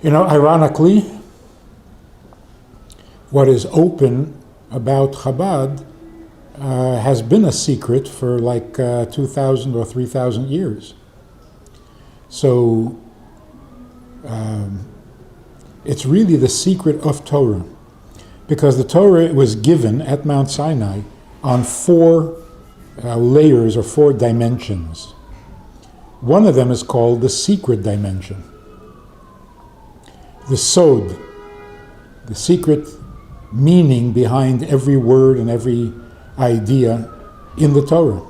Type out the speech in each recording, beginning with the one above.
Ironically, what is open about Chabad has been a secret for like 2,000 or 3,000 years. So it's really the secret of Torah, because the Torah was given at Mount Sinai on four layers or four dimensions. One of them is called the secret dimension. The sod, the secret meaning behind every word and every idea in the Torah.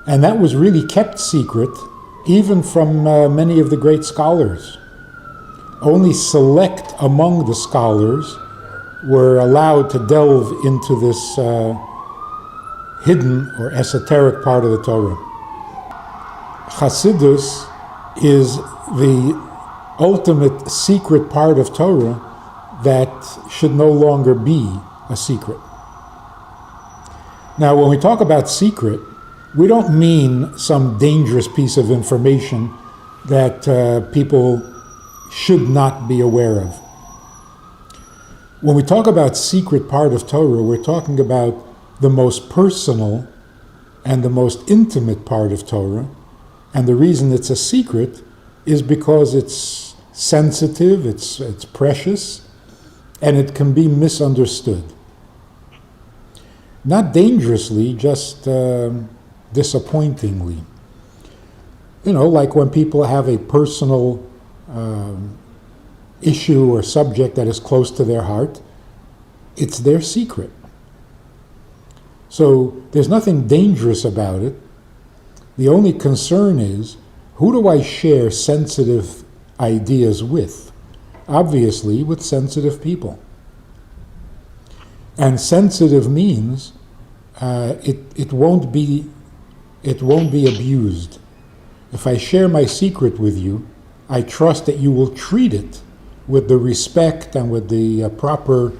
And that was really kept secret even from many of the great scholars. Only select among the scholars were allowed to delve into this hidden or esoteric part of the Torah. Chassidus is the ultimate secret part of Torah that should no longer be a secret. Now, when we talk about secret, we don't mean some dangerous piece of information that people should not be aware of. When we talk about secret part of Torah, we're talking about the most personal and the most intimate part of Torah. And the reason it's a secret is because it's sensitive, it's precious, and it can be misunderstood. Not dangerously, just disappointingly. Like when people have a personal issue or subject that is close to their heart, it's their secret. So there's nothing dangerous about it. The only concern is, who do I share sensitive ideas with? Obviously, with sensitive people. And sensitive means it won't be abused. If I share my secret with you, I trust that you will treat it with the respect and with the proper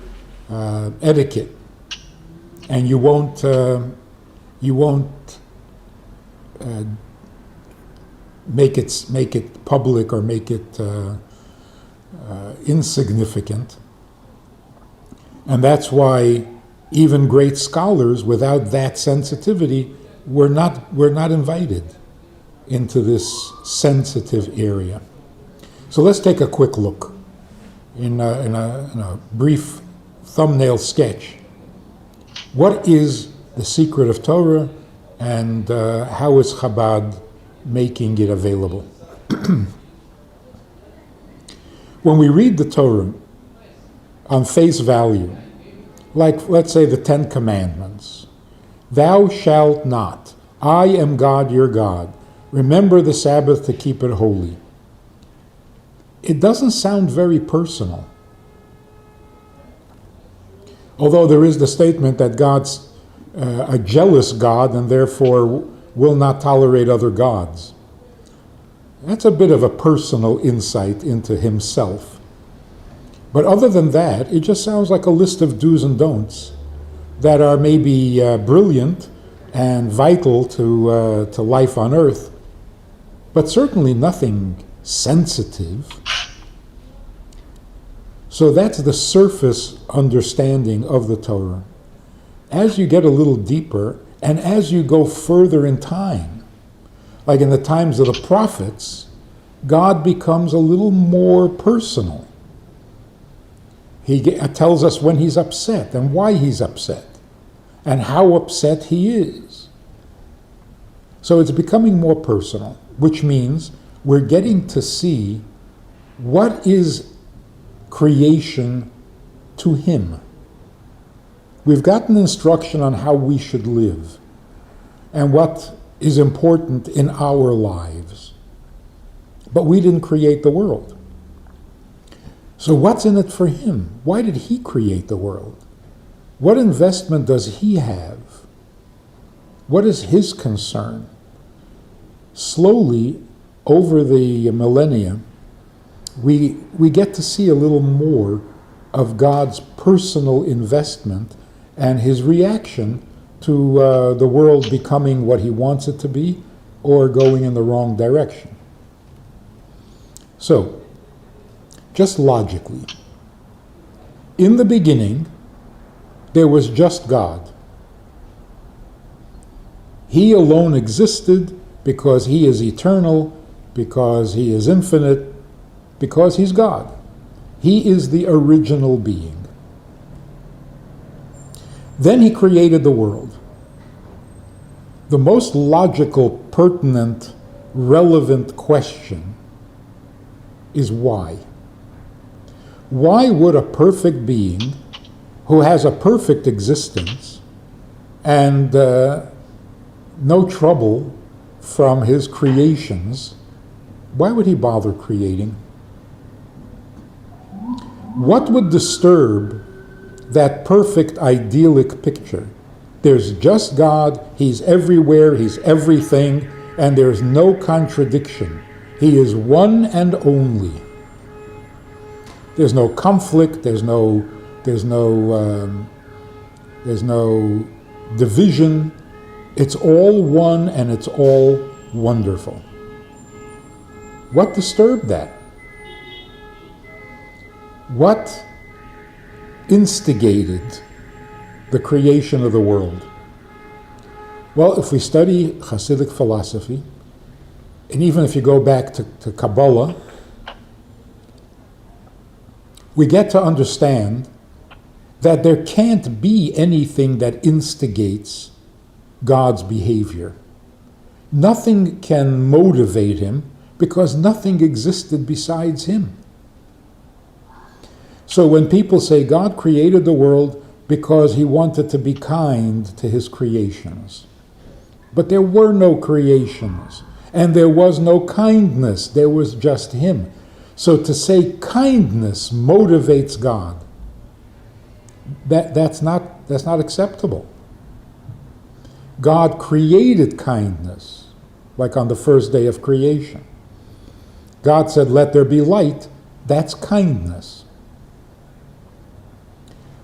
etiquette, and you won't make it public or make it insignificant. And that's why even great scholars, without that sensitivity, were not invited into this sensitive area. So let's take a quick look in a brief thumbnail sketch. What is the secret of Torah, and how is Chabad making it available? When we read the Torah on face value, like let's say the 10 Commandments, thou shalt not, I am God your God, remember the Sabbath to keep it holy. It doesn't sound very personal. Although there is the statement that God's a jealous God and therefore will not tolerate other gods. That's a bit of a personal insight into himself. But other than that, it just sounds like a list of do's and don'ts that are maybe brilliant and vital to life on earth, but certainly nothing sensitive. So that's the surface understanding of the Torah. As you get a little deeper, and as you go further in time, like in the times of the prophets, God becomes a little more personal. He tells us when he's upset and why he's upset and how upset he is. So it's becoming more personal, which means we're getting to see what is creation to him. We've gotten instruction on how we should live and what is important in our lives. But we didn't create the world. So what's in it for him? Why did he create the world? What investment does he have? What is his concern? Slowly, over the millennia, we get to see a little more of God's personal investment and his reaction to the world becoming what he wants it to be or going in the wrong direction. So, just logically. In the beginning, there was just God. He alone existed because he is eternal, because he is infinite, because he's God. He is the original being. Then he created the world. The most logical, pertinent, relevant question is why? Why would a perfect being who has a perfect existence and no trouble from his creations, why would he bother creating? What would disturb that perfect idyllic picture? There's just God, he's everywhere, he's everything, and there's no contradiction. He is one and only. There's no conflict, there's no division. It's all one and it's all wonderful. What disturbed that? What instigated the creation of the world? Well, if we study Hasidic philosophy, and even if you go back to Kabbalah, we get to understand that there can't be anything that instigates God's behavior. Nothing can motivate him because nothing existed besides him. So when people say God created the world because he wanted to be kind to his creations, but there were no creations, and there was no kindness, there was just him. So to say kindness motivates God, that's not acceptable. God created kindness, like on the first day of creation. God said, "Let there be light." That's kindness.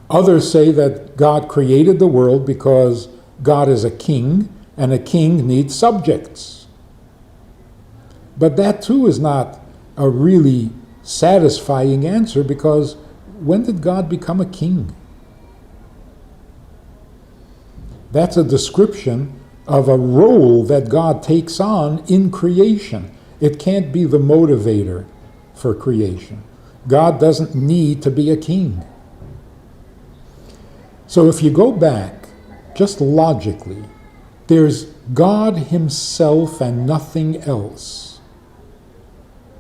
Others say that God created the world because God is a king, and a king needs subjects. But that too is not a really satisfying answer, because when did God become a king? That's a description of a role that God takes on in creation. It can't be the motivator for creation. God doesn't need to be a king. So if you go back, just logically, there's God himself and nothing else.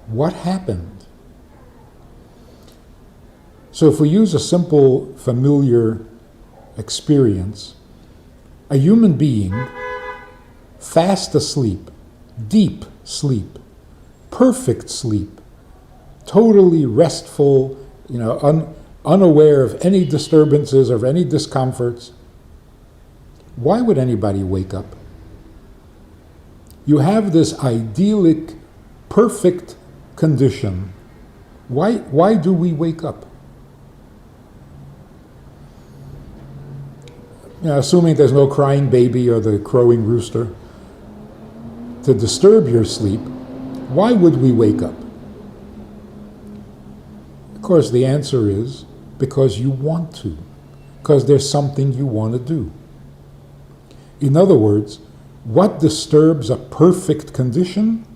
What happened? So if we use a simple, familiar experience, a human being, fast asleep, deep sleep, perfect sleep, totally restful, unaware of any disturbances or any discomforts, why would anybody wake up? You have this idyllic, perfect condition. Why do we wake up? Assuming there's no crying baby or the crowing rooster to disturb your sleep, why would we wake up? Of course, the answer is because you want to, because there's something you want to do. In other words, what disturbs a perfect condition?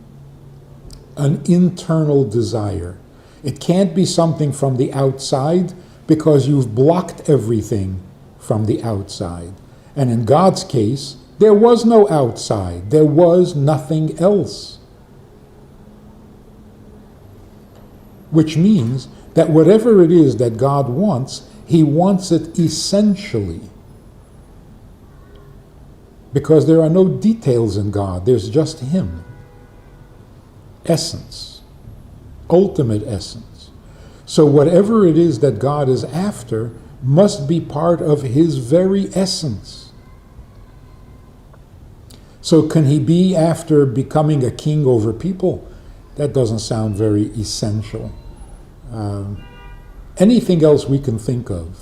An internal desire. It can't be something from the outside, because you've blocked everything from the outside. And in God's case, there was no outside. There was nothing else. Which means that whatever it is that God wants, he wants it essentially. Because there are no details in God, there's just him. Essence. Ultimate essence. So whatever it is that God is after must be part of his very essence. So can he be after becoming a king over people? That doesn't sound very essential. Anything else we can think of,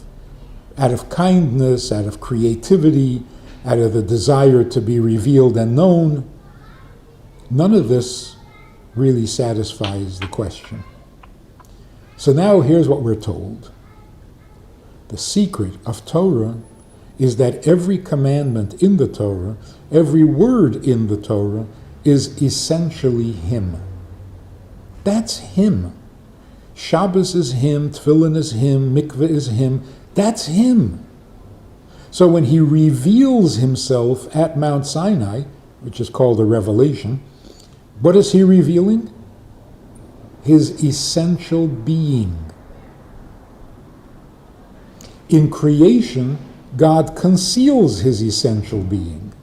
out of kindness, out of creativity, out of the desire to be revealed and known, none of this really satisfies the question. So now here's what we're told. The secret of Torah is that every commandment in the Torah, every word in the Torah, is essentially Him. That's Him. Shabbos is Him, Tefillin is Him, Mikveh is Him. That's Him. So when He reveals Himself at Mount Sinai, which is called a revelation, what is He revealing? His essential being. In creation, God conceals His essential being.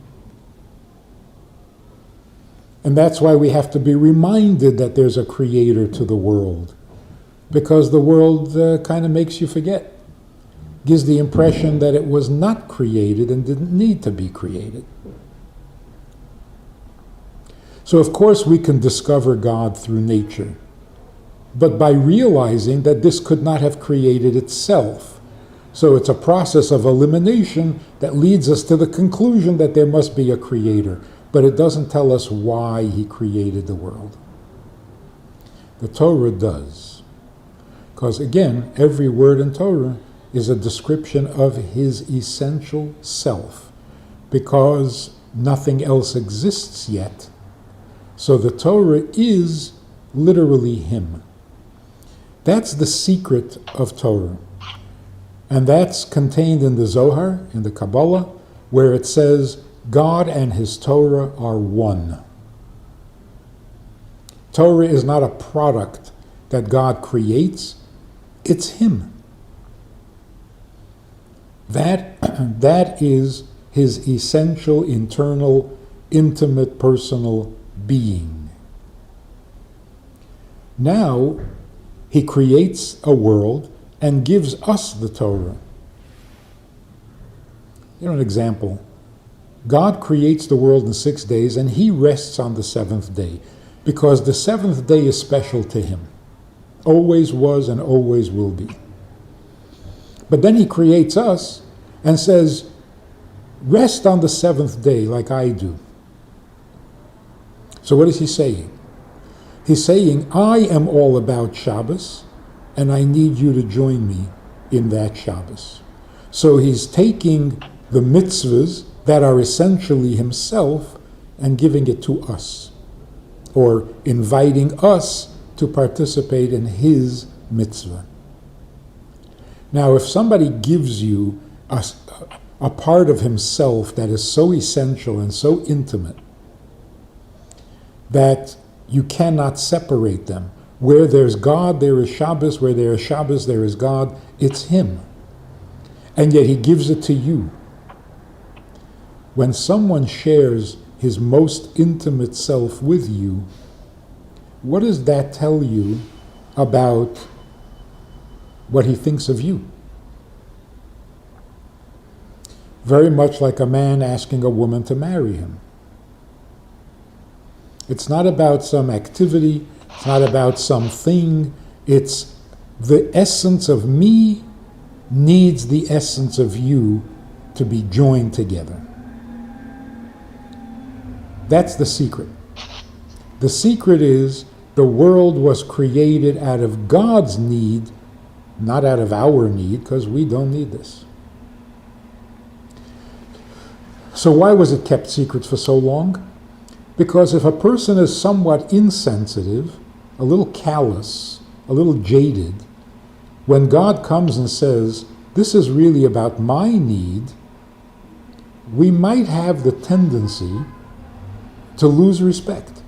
And that's why we have to be reminded that there's a creator to the world. Because the world kind of makes you forget. Gives the impression that it was not created and didn't need to be created. So of course we can discover God through nature. But by realizing that this could not have created itself. So it's a process of elimination that leads us to the conclusion that there must be a creator. But it doesn't tell us why He created the world. The Torah does. Because again, every word in Torah is a description of His essential self. Because nothing else exists yet. So the Torah is literally Him. That's the secret of Torah. And that's contained in the Zohar, in the Kabbalah, where it says, God and His Torah are one. Torah is not a product that God creates, it's Him. That is His essential, internal, intimate, personal being. Now, He creates a world and gives us the Torah. An example. God creates the world in 6 days and He rests on the seventh day because the seventh day is special to Him. Always was and always will be. But then He creates us and says, rest on the seventh day like I do. So what is He saying? He's saying, I am all about Shabbos, and I need you to join me in that Shabbos. So He's taking the mitzvahs that are essentially Himself and giving it to us, or inviting us to participate in His mitzvah. Now, if somebody gives you a part of Himself that is so essential and so intimate that you cannot separate them. Where there's God, there is Shabbos. Where there is Shabbos, there is God. It's Him. And yet He gives it to you. When someone shares his most intimate self with you, what does that tell you about what he thinks of you? Very much like a man asking a woman to marry him. It's not about some activity, it's not about something, it's the essence of me needs the essence of you to be joined together. That's the secret. The secret is the world was created out of God's need, not out of our need, because we don't need this. So why was it kept secret for so long? Because if a person is somewhat insensitive, a little callous, a little jaded, when God comes and says, this is really about my need, we might have the tendency to lose respect.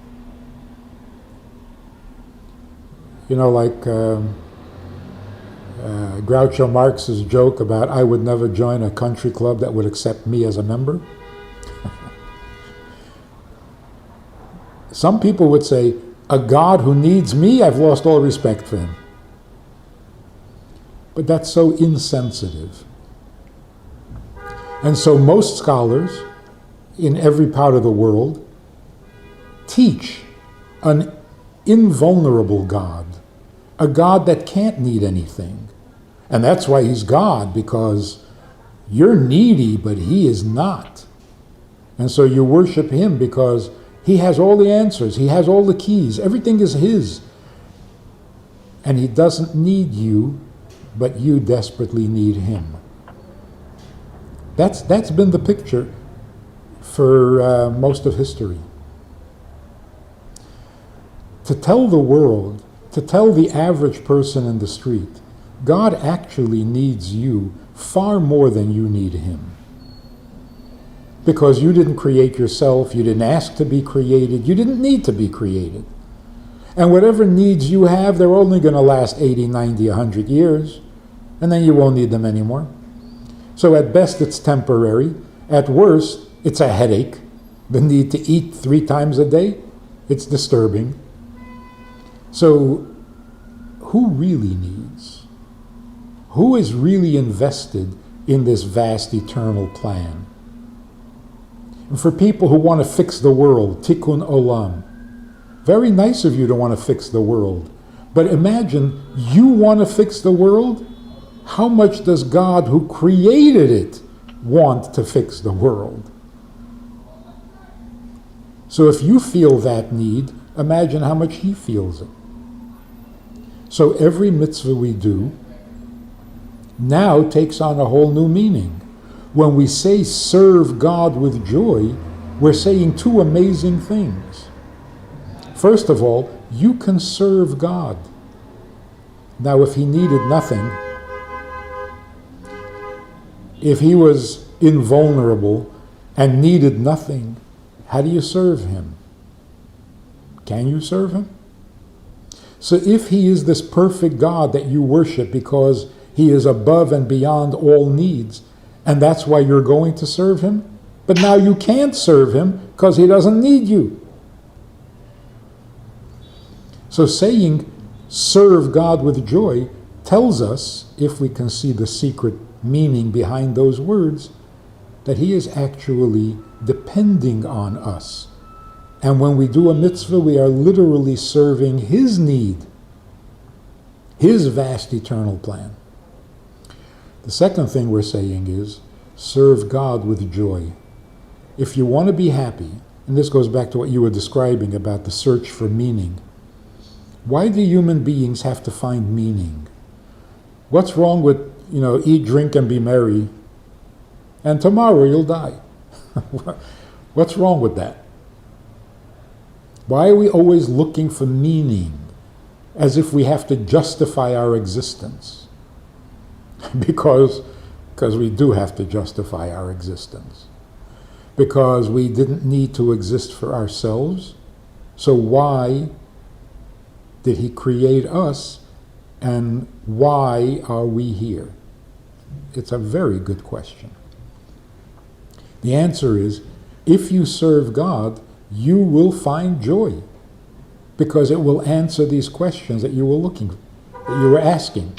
Like Groucho Marx's joke about I would never join a country club that would accept me as a member. Some people would say, a God who needs me, I've lost all respect for Him. But that's so insensitive. And so most scholars in every part of the world teach an invulnerable God, a God that can't need anything. And that's why He's God, because you're needy, but He is not. And so you worship Him because He has all the answers. He has all the keys. Everything is His. and he doesn't need you, but you desperately need him. That's been the picture for most of history. To tell the world, to tell the average person in the street, God actually needs you far more than you need him. Because you didn't create yourself, you didn't ask to be created, you didn't need to be created. And whatever needs you have, they're only going to last 80, 90, 100 years, and then you won't need them anymore. So at best it's temporary, at worst it's a headache. The need to eat 3 times a day, it's disturbing. So who really needs? Who is really invested in this vast eternal plan? And for people who want to fix the world, tikkun olam, very nice of you to want to fix the world. But imagine you want to fix the world. How much does God, who created it, want to fix the world? So if you feel that need, imagine how much he feels it. So every mitzvah we do now takes on a whole new meaning. When we say serve God with joy, we're saying 2 amazing things. First of all, you can serve God. Now, if he needed nothing, if he was invulnerable and needed nothing, how do you serve him? Can you serve him? So if he is this perfect God that you worship because he is above and beyond all needs, and that's why you're going to serve him, but now you can't serve him because he doesn't need you. So saying serve God with joy tells us, if we can see the secret meaning behind those words, that he is actually depending on us. And when we do a mitzvah, we are literally serving his need, his vast eternal plan. The second thing we're saying is serve God with joy. If you want to be happy, and this goes back to what you were describing about the search for meaning, why do human beings have to find meaning? What's wrong with, eat, drink, and be merry, and tomorrow you'll die? What's wrong with that? Why are we always looking for meaning, as if we have to justify our existence? Because we do have to justify our existence. Because we didn't need to exist for ourselves. So why did he create us, and why are we here? It's a very good question. The answer is, if you serve God, you will find joy, because it will answer these questions that you were asking.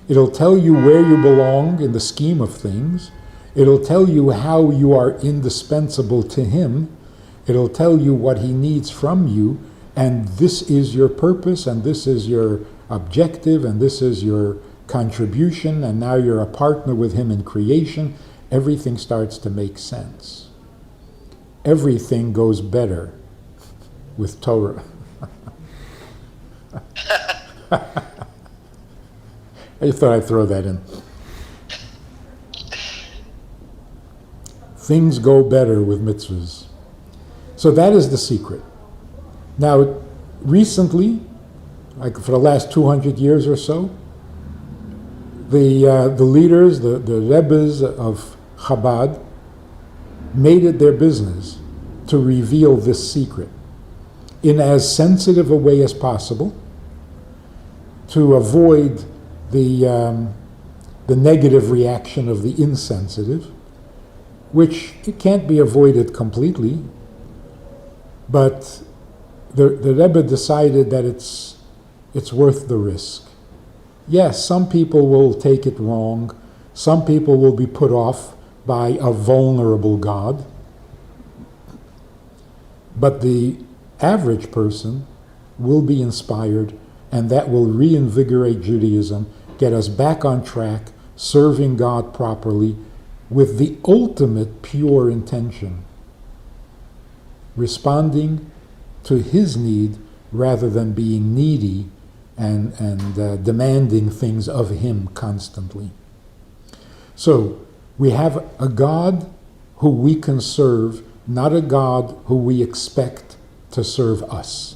It'll tell you where you belong in the scheme of things. It'll tell you how you are indispensable to him. It'll tell you what he needs from you, and this is your purpose, and this is your objective, and this is your contribution, and now you're a partner with him in creation. Everything starts to make sense. Everything goes better with Torah. I thought I'd throw that in. Things go better with mitzvahs. So that is the secret. Now, recently, like for the last 200 years or so, the leaders, the Rebbes of Chabad, made it their business to reveal this secret in as sensitive a way as possible, to avoid the negative reaction of the insensitive, which it can't be avoided completely, but the Rebbe decided that it's worth the risk. Yes, some people will take it wrong. Some people will be put off by a vulnerable God. But the average person will be inspired, and that will reinvigorate Judaism, get us back on track, serving God properly, with the ultimate pure intention, responding to his need rather than being needy and demanding things of him constantly. So we have a God who we can serve, not a God who we expect to serve us.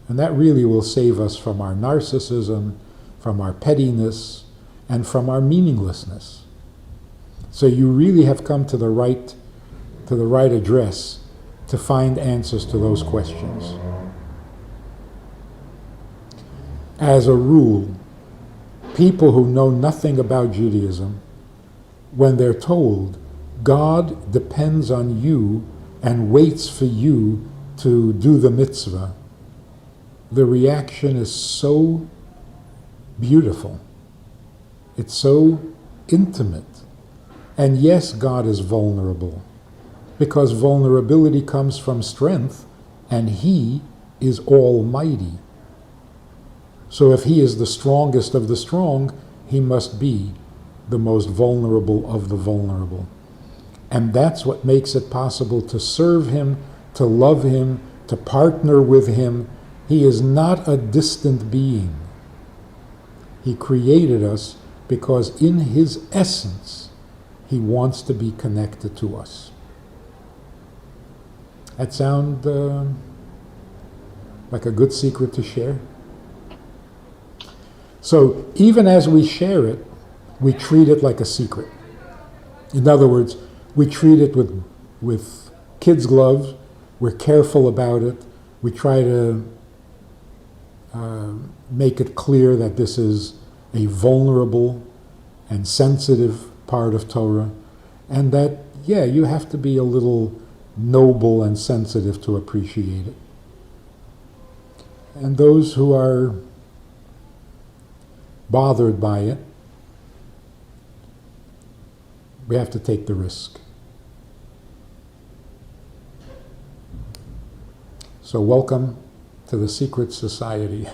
And that really will save us from our narcissism, from our pettiness, and from our meaninglessness. So you really have come to the right address to find answers to those questions. As a rule, people who know nothing about Judaism, when they're told God depends on you and waits for you to do the mitzvah, the reaction is so beautiful. It's so intimate. And yes, God is vulnerable, because vulnerability comes from strength, and he is almighty. So if he is the strongest of the strong, he must be the most vulnerable of the vulnerable. And that's what makes it possible to serve him, to love him, to partner with him. He is not a distant being. He created us because in his essence, he wants to be connected to us. That sound like a good secret to share? So even as we share it, we treat it like a secret. In other words, we treat it with kids' gloves. We're careful about it. We try to make it clear that this is a vulnerable and sensitive part of Torah, and that, yeah, you have to be a little noble and sensitive to appreciate it. And those who are bothered by it, we have to take the risk. So welcome to the secret society.